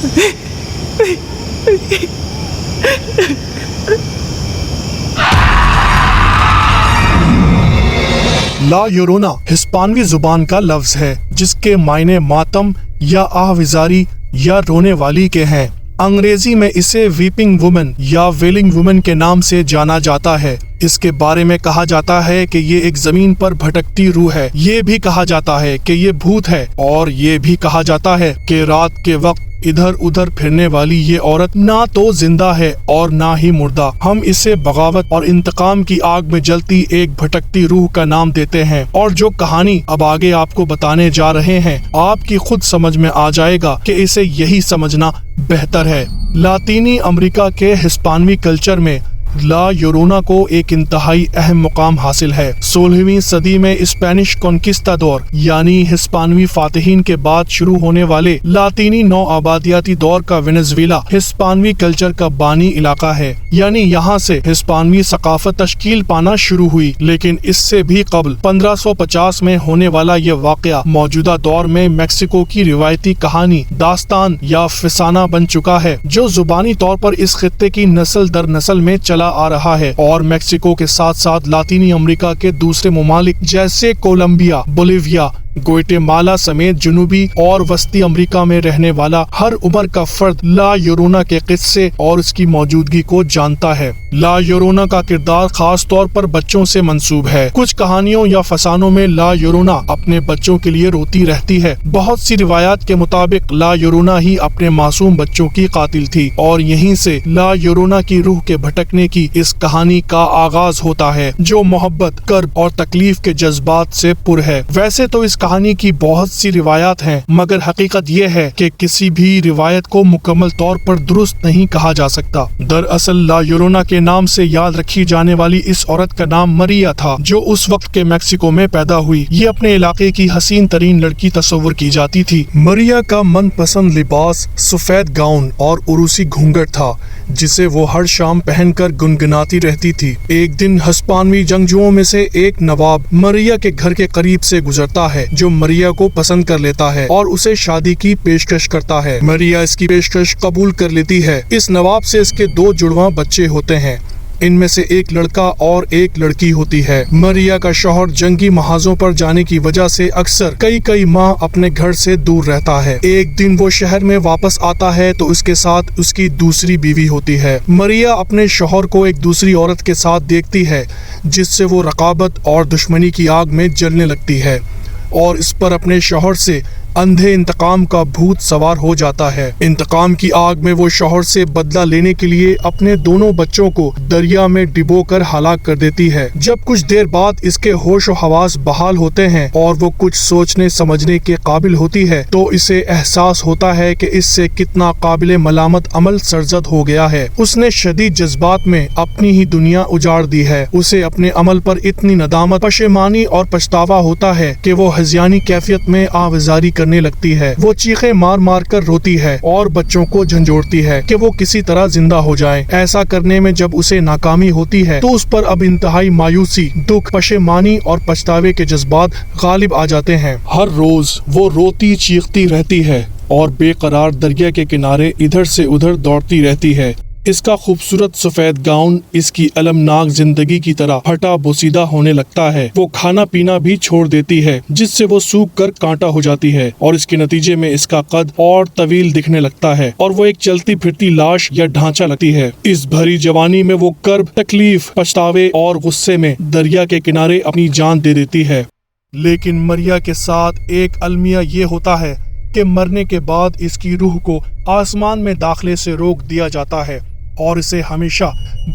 لا یورونا ہسپانوی زبان کا لفظ ہے جس کے معنی ماتم یا آہوزاری یا رونے والی کے ہیں۔ انگریزی میں اسے ویپنگ وومن یا ویلنگ وومن کے نام سے جانا جاتا ہے۔ اس کے بارے میں کہا جاتا ہے کہ یہ ایک زمین پر بھٹکتی روح ہے۔ یہ بھی کہا جاتا ہے کہ یہ بھوت ہے، اور یہ بھی کہا جاتا ہے کہ رات کے وقت ادھر ادھر پھرنے والی یہ عورت نہ تو زندہ ہے اور نہ ہی مردہ۔ ہم اسے بغاوت اور انتقام کی آگ میں جلتی ایک بھٹکتی روح کا نام دیتے ہیں، اور جو کہانی اب آگے آپ کو بتانے جا رہے ہیں آپ کی خود سمجھ میں آ جائے گا کہ اسے یہی سمجھنا بہتر ہے۔ لاطینی امریکہ کے ہسپانوی کلچر میں لا یورونا کو ایک انتہائی اہم مقام حاصل ہے۔ 16ویں صدی میں اسپینش کونکسٹادور یعنی ہسپانوی فاتحین کے بعد شروع ہونے والے لاطینی نو آبادیاتی دور کا وینزویلا ہسپانوی کلچر کا بانی علاقہ ہے، یعنی یہاں سے ہسپانوی ثقافت تشکیل پانا شروع ہوئی۔ لیکن اس سے بھی قبل 1550 میں ہونے والا یہ واقعہ موجودہ دور میں میکسیکو کی روایتی کہانی، داستان یا افسانہ بن چکا ہے، جو زبانی طور پر اس خطے کی نسل در نسل میں چلا آ رہا ہے، اور میکسیکو کے ساتھ ساتھ لاطینی امریکہ کے دوسرے ممالک جیسے کولمبیا، بولیویا، گوئٹےمالا سمیت جنوبی اور وسطی امریکہ میں رہنے والا ہر عمر کا فرد لا یورونا کے قصے اور اس کی موجودگی کو جانتا ہے۔ لا یورونا کا کردار خاص طور پر بچوں سے منسوب ہے۔ کچھ کہانیوں یا فسانوں میں لا یورونا اپنے بچوں کے لیے روتی رہتی ہے۔ بہت سی روایات کے مطابق لا یورونا ہی اپنے معصوم بچوں کی قاتل تھی، اور یہیں سے لا یورونا کی روح کے بھٹکنے کی اس کہانی کا آغاز ہوتا ہے، جو محبت، کرب اور تکلیف کے جذبات سے پر ہے۔ ویسے تو اس کہانی کی بہت سی روایات ہیں، مگر حقیقت یہ ہے کہ کسی بھی روایت کو مکمل طور پر درست نہیں کہا جا سکتا۔ دراصل لا یورونا کے نام سے یاد رکھی جانے والی اس عورت کا نام مریا تھا، جو اس وقت کے میکسیکو میں پیدا ہوئی۔ یہ اپنے علاقے کی حسین ترین لڑکی تصور کی جاتی تھی۔ مریا کا من پسند لباس سفید گاؤن اور عروسی گھونگھٹ تھا، جسے وہ ہر شام پہن کر گنگناتی رہتی تھی۔ ایک دن ہسپانوی جنگجوؤں میں سے ایک نواب مریا کے گھر کے قریب سے گزرتا ہے، جو مریا کو پسند کر لیتا ہے اور اسے شادی کی پیشکش کرتا ہے۔ مریا اس کی پیشکش قبول کر لیتی ہے۔ اس نواب سے اس کے 2 جڑواں بچے ہوتے ہیں، ان میں سے ایک لڑکا اور ایک لڑکی ہوتی ہے۔ مریا کا شوہر جنگی محاذوں پر جانے کی وجہ سے اکثر کئی ماہ اپنے گھر سے دور رہتا ہے۔ ایک دن وہ شہر میں واپس آتا ہے تو اس کے ساتھ اس کی دوسری بیوی ہوتی ہے۔ مریا اپنے شوہر کو ایک دوسری عورت کے ساتھ دیکھتی ہے، جس سے وہ رقابت اور دشمنی کی آگ میں جلنے لگتی ہے، اور اس پر اپنے شوہر سے اندھے انتقام کا بھوت سوار ہو جاتا ہے۔ انتقام کی آگ میں وہ شوہر سے بدلہ لینے کے لیے اپنے دونوں بچوں کو دریا میں ڈبو کر ہلاک کر دیتی ہے۔ جب کچھ دیر بعد اس کے ہوش و حواس بحال ہوتے ہیں اور وہ کچھ سوچنے سمجھنے کے قابل ہوتی ہے، تو اسے احساس ہوتا ہے کہ اس سے کتنا قابل ملامت عمل سرزد ہو گیا ہے۔ اس نے شدید جذبات میں اپنی ہی دنیا اجاڑ دی ہے۔ اسے اپنے عمل پر اتنی ندامت، پشیمانی اور پچھتاوا ہوتا ہے کہ وہ ہذیانی کیفیت میں آوازاری کرنے لگتی ہے۔ وہ چیخیں مار مار کر روتی ہے اور بچوں کو جھنجھوڑتی ہے کہ وہ کسی طرح زندہ ہو جائیں۔ ایسا کرنے میں جب اسے ناکامی ہوتی ہے تو اس پر اب انتہائی مایوسی، دکھ، پشیمانی اور پچھتاوے کے جذبات غالب آ جاتے ہیں۔ ہر روز وہ روتی چیختی رہتی ہے اور بے قرار دریا کے کنارے ادھر سے ادھر دوڑتی رہتی ہے۔ اس کا خوبصورت سفید گاؤن اس کی المناک زندگی کی طرح پھٹا بوسیدہ ہونے لگتا ہے۔ وہ کھانا پینا بھی چھوڑ دیتی ہے، جس سے وہ سوکھ کر کانٹا ہو جاتی ہے، اور اس کے نتیجے میں اس کا قد اور طویل دکھنے لگتا ہے، اور وہ ایک چلتی پھرتی لاش یا ڈھانچہ لگتی ہے۔ اس بھری جوانی میں وہ کرب، تکلیف، پچھتاوے اور غصے میں دریا کے کنارے اپنی جان دے دیتی ہے۔ لیکن مریا کے ساتھ ایک المیہ یہ ہوتا ہے کہ مرنے کے بعد اس کی روح کو آسمان میں داخلے سے روک دیا جاتا ہے، اور اسے ہمیشہ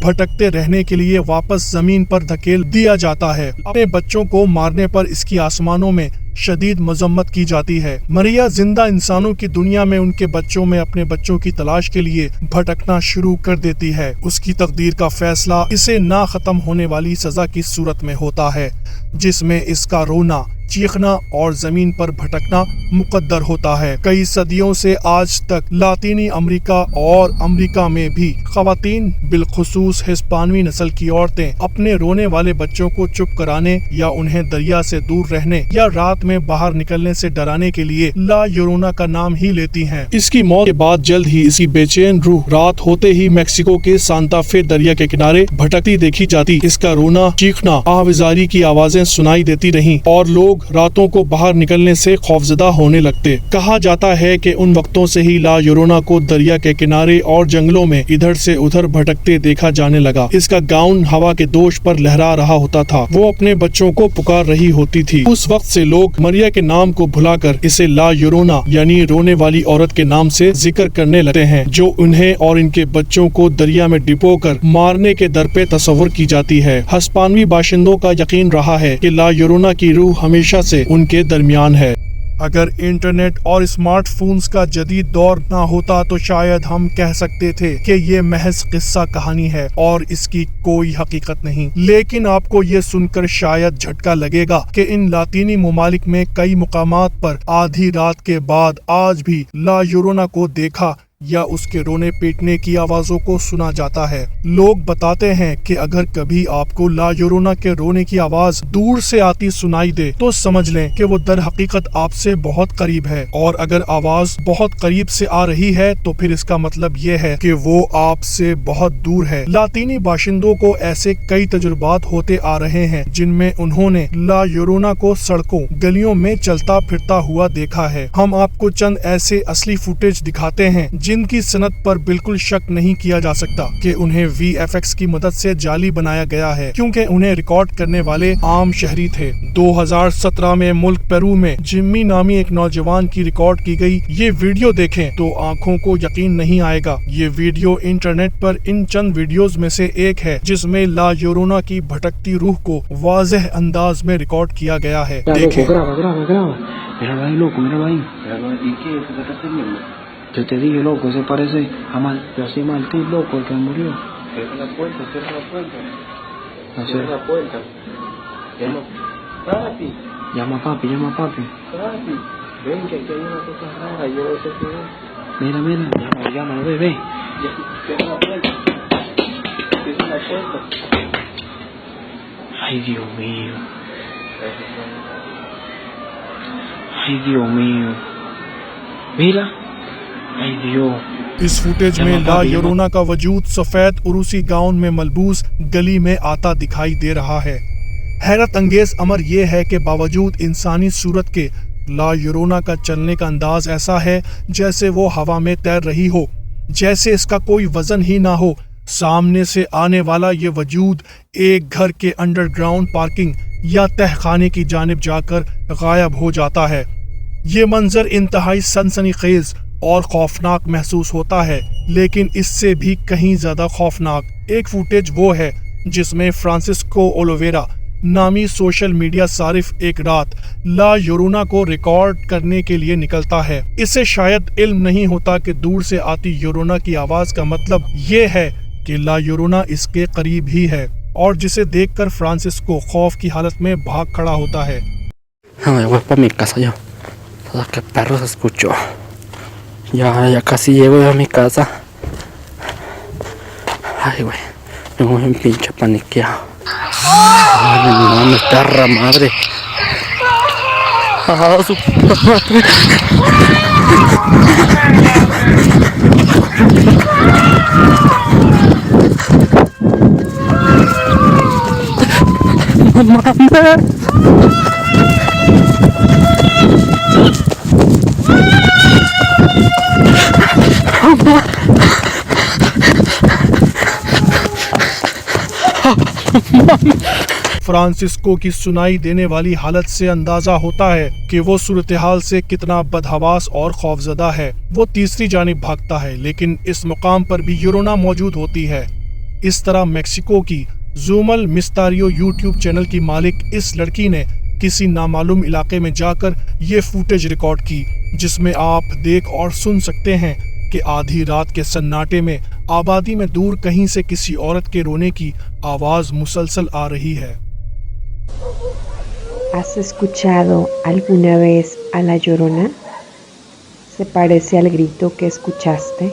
بھٹکتے رہنے کے لیے واپس زمین پر دھکیل دیا جاتا ہے۔ اپنے بچوں کو مارنے پر اس کی آسمانوں میں شدید مذمت کی جاتی ہے۔ مریا زندہ انسانوں کی دنیا میں ان کے بچوں میں اپنے بچوں کی تلاش کے لیے بھٹکنا شروع کر دیتی ہے۔ اس کی تقدیر کا فیصلہ اسے نہ ختم ہونے والی سزا کی صورت میں ہوتا ہے، جس میں اس کا رونا، چیخنا اور زمین پر بھٹکنا مقدر ہوتا ہے۔ کئی صدیوں سے آج تک لاطینی امریکہ اور امریکہ میں بھی خواتین بالخصوص ہسپانوی نسل کی عورتیں اپنے رونے والے بچوں کو چپ کرانے یا انہیں دریا سے دور رہنے یا رات میں باہر نکلنے سے ڈرانے کے لیے لا یورونا کا نام ہی لیتی ہیں۔ اس کی موت کے بعد جلد ہی اس کی بے چین روح رات ہوتے ہی میکسیکو کے سانتا فے دریا کے کنارے بھٹکتی دیکھی جاتی۔ اس کا رونا، چیخنا، آہوازاری کی آوازیں سنائی دیتی رہیں اور لوگ راتوں کو باہر نکلنے سے خوفزدہ ہونے لگتے۔ کہا جاتا ہے کہ ان وقتوں سے ہی لا یورونا کو دریا کے کنارے اور جنگلوں میں ادھر سے ادھر بھٹکتے دیکھا جانے لگا۔ اس کا گاؤن ہوا کے دوش پر لہرا رہا ہوتا تھا، وہ اپنے بچوں کو پکار رہی ہوتی تھی۔ اس وقت سے لوگ مریا کے نام کو بھلا کر اسے لا یورونا یعنی رونے والی عورت کے نام سے ذکر کرنے لگتے ہیں، جو انہیں اور ان کے بچوں کو دریا میں ڈبو کر مارنے کے در پہ تصور کی جاتی ہے۔ ہسپانوی باشندوں کا یقین رہا ہے کہ لا یورونا کی روح ہمیشہ سے ان کے درمیان ہے۔ اگر انٹرنیٹ اور اسمارٹ فونز کا جدید دور نہ ہوتا تو شاید ہم کہہ سکتے تھے کہ یہ محض قصہ کہانی ہے اور اس کی کوئی حقیقت نہیں، لیکن آپ کو یہ سن کر شاید جھٹکا لگے گا کہ ان لاطینی ممالک میں کئی مقامات پر آدھی رات کے بعد آج بھی لا یورونا کو دیکھا یا اس کے رونے پیٹنے کی آوازوں کو سنا جاتا ہے۔ لوگ بتاتے ہیں کہ اگر کبھی آپ کو لا یورونا کے رونے کی آواز دور سے آتی سنائی دے تو سمجھ لیں کہ وہ در حقیقت آپ سے بہت قریب ہے، اور اگر آواز بہت قریب سے آ رہی ہے تو پھر اس کا مطلب یہ ہے کہ وہ آپ سے بہت دور ہے۔ لاطینی باشندوں کو ایسے کئی تجربات ہوتے آ رہے ہیں جن میں انہوں نے لا یورونا کو سڑکوں گلیوں میں چلتا پھرتا ہوا دیکھا ہے۔ ہم آپ کو چند ایسے اصلی فوٹیج دکھاتے ہیں جن کی صنعت پر بالکل شک نہیں کیا جا سکتا کہ انہیں وی ایف ایکس کی مدد سے جعلی بنایا گیا ہے، کیونکہ انہیں ریکارڈ کرنے والے عام شہری تھے۔ 2017 میں ملک پیرو میں جمی نامی ایک نوجوان کی ریکارڈ کی گئی یہ ویڈیو دیکھیں تو آنکھوں کو یقین نہیں آئے گا۔ یہ ویڈیو انٹرنیٹ پر ان چند ویڈیوز میں سے ایک ہے جس میں لا یورونا کی بھٹکتی روح کو واضح انداز میں ریکارڈ کیا گیا ہے۔ دیکھیں۔ Yo te dije, loco, ese parece a Martín, loco, el que murió. Cierra la puerta, cierra la puerta. No cierra la puerta. Llama papi. Llama papi. Papi, ven que aquí hay una cosa rara, yo no sé qué es. Mira, llámalo, ve. Cierra la puerta. Cierra la puerta. Ay, Dios mío. Ay, Dios mío. Mira. Us footage میں لا یورونا کا وجود سفید عروسی gown میں ملبوس گلی میں آتا دکھائی دے رہا ہے۔ حیرت انگیز امر یہ ہے کہ باوجود انسانی صورت کے لا یورونا کا چلنے کا انداز ایسا ہے جیسے وہ ہوا میں تیر رہی ہو، جیسے اس کا کوئی وزن ہی نہ ہو۔ سامنے سے آنے والا یہ وجود ایک گھر کے انڈر گراؤنڈ پارکنگ یا تہ خانے کی جانب جا کر غائب ہو جاتا ہے۔ یہ منظر انتہائی سنسنی خیز اور خوفناک محسوس ہوتا ہے، لیکن اس سے بھی کہیں زیادہ خوفناک ایک فوٹیج وہ ہے جس میں فرانسسکو اولیویرا نامی سوشل میڈیا صارف ایک رات لا یورونا کو ریکارڈ کرنے کے لیے نکلتا ہے۔ اسے شاید علم نہیں ہوتا کہ دور سے آتی یورونا کی آواز کا مطلب یہ ہے کہ لا yurona اس کے قریب ہی ہے اور جسے دیکھ کر فرانسسکو خوف کی حالت میں بھاگ کھڑا ہوتا ہے. Voy para mi casa yo. Todo que perro se escuchó. Ya casi llego a mi casa. Ay, güey. Tengo un pinche paniqueado. Ay, mi mamá, perra madre. Ah, su puta madre. Mamá. Francisco کی سنائی دینے والی حالت سے اندازہ ہوتا ہے کہ وہ صورتحال سے کتنا بدحواس اور خوفزدہ ہے. وہ تیسری جانب بھاگتا ہے لیکن اس مقام پر بھی یورونا موجود ہوتی ہے. اس طرح میکسیکو کی زومل مسٹاریو یوٹیوب چینل کی مالک اس لڑکی نے کسی نامعلوم علاقے میں جا کر یہ فوٹیج ریکارڈ کی جس میں آپ دیکھ اور سن سکتے ہیں کہ آدھی رات کے سناٹے میں آبادی میں دور کہیں سے کسی عورت کے رونے کی آواز مسلسل آ رہی ہے. ¿Has escuchado alguna vez a la Llorona? ¿Se parece al grito que escuchaste?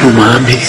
No mames.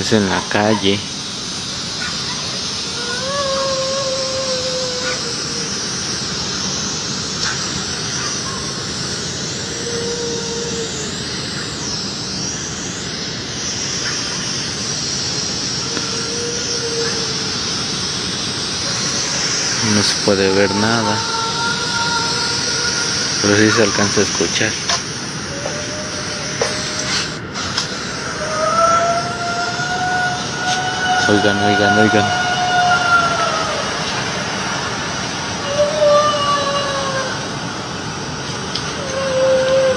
Es en la calle. No se puede ver nada, pero sí se alcanza a escuchar. Oigan, oigan, oigan.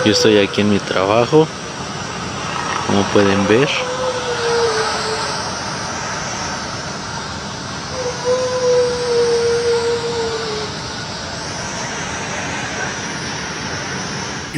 Yo estoy aquí en mi trabajo, como pueden ver.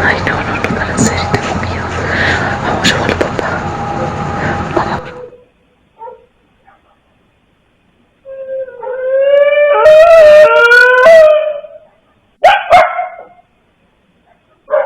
Ay, no, para en serio, tengo miedo. Vamos, llámalo, papá.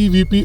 EVP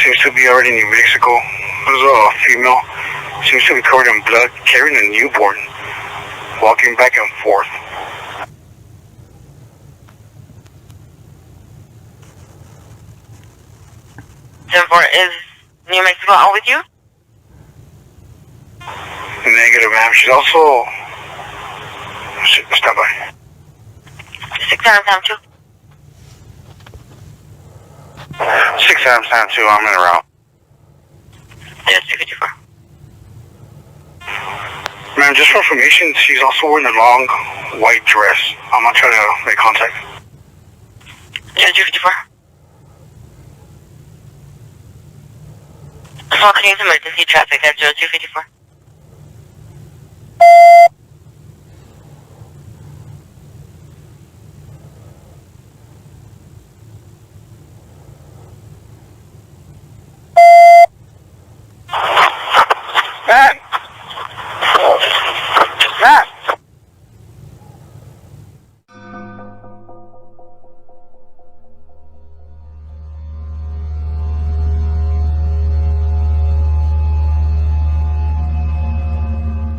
Seems to be already in New Mexico. There's a female. Seems to be covered in blood, carrying a newborn, walking back and forth. Is New Mexico out with you? Negative, ma'am. She's also... Stop by. 6 times time 2. 6 times time 2. I'm in a route. Yes, 254. Ma'am, just for information, she's also wearing a long white dress. I'm not trying to make contact. Yes, 254. 4, can you use emergency traffic at 0254?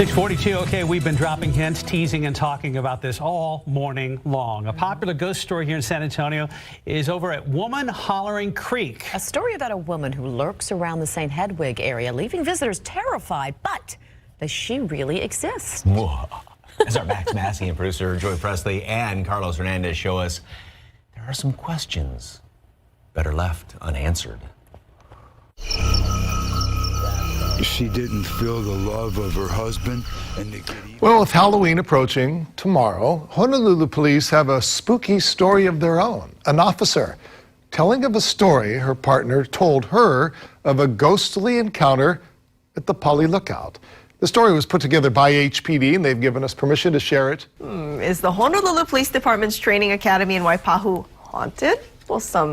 6:42. Okay, we've been dropping hints, teasing and talking about this all morning long. A popular ghost story here in San Antonio is over at Woman Hollering Creek. A story about a woman who lurks around the St. Hedwig area, leaving visitors terrified. But does she really exist? As our Max Massey and producer Joy Presley and Carlos Hernandez show us, there are some questions better left unanswered. She didn't feel the love of her husband. Well, with Halloween approaching tomorrow, Honolulu police have a spooky story of their own. An officer telling of a story her partner told her of a ghostly encounter at the Pali Lookout. The story was put together by HPD, and they've given us permission to share it. Is the Honolulu Police Department's training academy in Waipahu haunted? Well, some